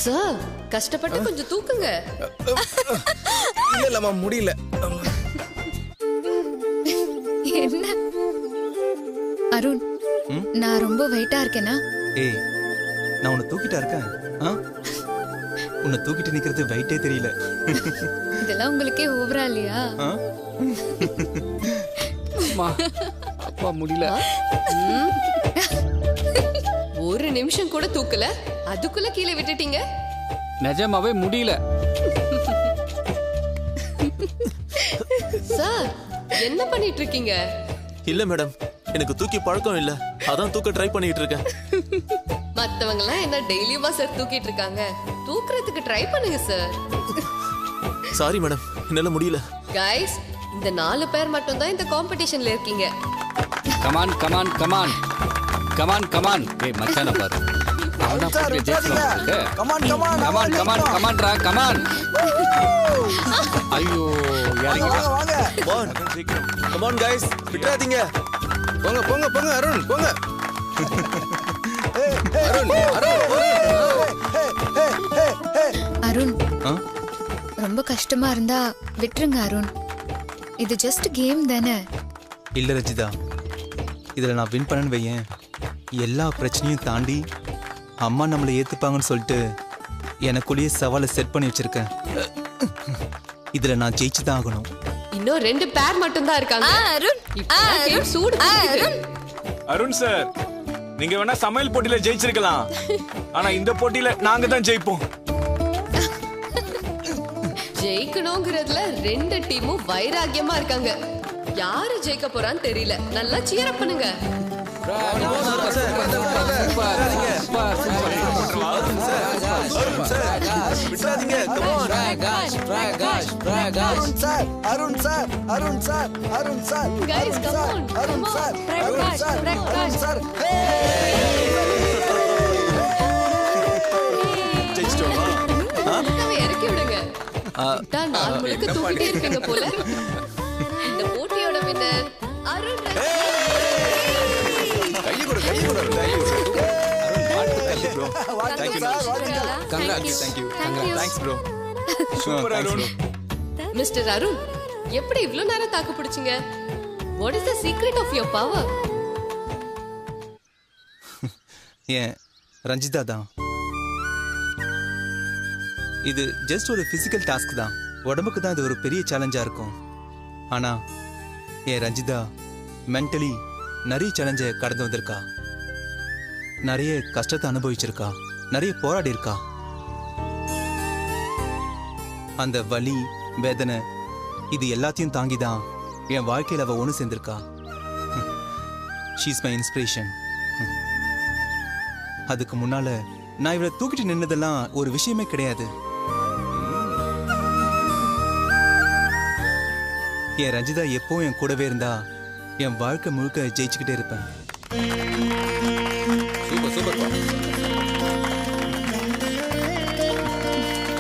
Sir கஷ்டப்பட்டு கொஞ்சம் தூக்குங்க. இல்லம்மா முடியல. என்ன அருண், நான் ரொம்ப வெயிட்டா இருக்கேனா? ஏய், நான் உன்னை தூக்கிட்டா இருக்கேன். உன்னை தூக்கிட்டு நிக்கிறது வெயிட்டே தெரியல. இதெல்லாம் உங்களுக்கே ஓவரா இல்லையா? அப்பா முடியல. ஒரு நிமிஷம் கூட தூக்கல, அதுக்குள்ள கீழே விட்டுட்டீங்க. நிஜமாவே முடியல. சார் என்ன பண்ணிட்டு இருக்கீங்க? இல்ல மேடம், எனக்கு தூக்கி பழக்கம் இல்ல, அதான் தூக்க ட்ரை பண்ணிட்டு இருக்கேன். மத்தவங்க எல்லாம் என்ன டெய்லியுமா சார் தூக்கிட்டு இருக்காங்க? தூக்குறதுக்கு ட்ரை பண்ணுங்க சார். சாரி மேடம், என்னால முடியல. கைஸ், இந்த 4 பேர் மட்டும் தான் இந்த காம்படிஷன்ல இருக்கீங்க. Come on come on come on come on come on. ஏய் மச்சான பாரு. அவனா போட்டு ஜெயிச்சலாம். கமான் கமான் கமான் கமான் கமான்டா கமான். ஐயோ யாரீங்க? கம் ஆன் கைஸ், விட்டுறாதீங்க. போங்க போங்க போங்க அருண், போங்க. அருண், ரொம்ப கஷ்டமா இருந்தா விட்டுருங்க அருண். இது ஜஸ்ட் கேம் தானே. இல்ல ரஞ்சிதா, இதுல நான் வின் பண்ணேன்னு வையேன், எல்லா பிரச்சனையும் தாண்டி அம்மா நம்மளை ஏத்துப்பாங்கன்னு சொல்லிட்டு எனக்குள்ளேயே சவாலை செட் பண்ணி வச்சிருக்கேன். இதுல நான் ஜெயிச்சுதான் ஆகணும். இன்னும் 2 பேர் மட்டும் தான் இருக்காங்க. அருண், இப்பதான் game சூடு பிடிக்குது. அருண் சார், நீங்க வேணா சமையல் போட்டியில ஜெயிச்சிருக்கலாம், ஆனா இந்த போட்டியில நாங்க தான் ஜெயிப்போம். ஜெயிக்கணுங்கிறதுல 2 டீமும் வைராகியமா இருக்காங்க. யாரு ஜெயிக்க போறான்னு தெரியல. நல்லா cheer up பண்ணுங்க. விட்டுறாதீங்க. Come on. Arun sir, Arun sir, Arun sir, Arun sir, Guys, come on. Arun sir, Arun sir, Arun sir. ஜெயிச்சிட்டோமா? அவன் இறக்கி விடுங்க. விட்டா நாள் முழுக்க தூக்கிட்டே இருப்பீங்க போல. இந்த போட்டியோட வின்னர் அருண். கையை கொடு, கையை கொடு. வாழ்த்துக்கள் சார், வாழ்த்துக்கள். Congrats. Thank you. Thanks bro. Super Arun. Mister Arun, எப்படி இவ்ளோ நேரம் தாக்கு பிடிச்சீங்க? What is the secret of your power? ஏன் ரஞ்சிதா தான். இது ஜஸ்ட் ஒரு பிசிக்கல் டாஸ்க் தான். உடம்புக்கு தான் இது ஒரு பெரிய சேலஞ்சா இருக்கும். ஆனா ஏன் ரஞ்சிதா மென்டலி நிறைய சேலஞ்சை கடந்து வந்திருக்கா, நிறைய கஷ்டத்தை அனுபவிச்சிருக்கா, நிறைய போராடி இருக்கா. அந்த வலி வேதனை இது எல்லாத்தையும் தாங்கி தான் என் வாழ்க்கையில் அவ ஒன்று சேர்ந்திருக்கா. She's my inspiration. அதுக்கு முன்னால நான் இவளை தூக்கிட்டு நின்னதெல்லாம் ஒரு விஷயமே கிடையாது. என் ரஞ்சிதா எப்போ என் கூடவே இருந்தா என் வாழ்க்கை முழுக்க ஜெயிச்சுக்கிட்டே இருப்பேன். Super super.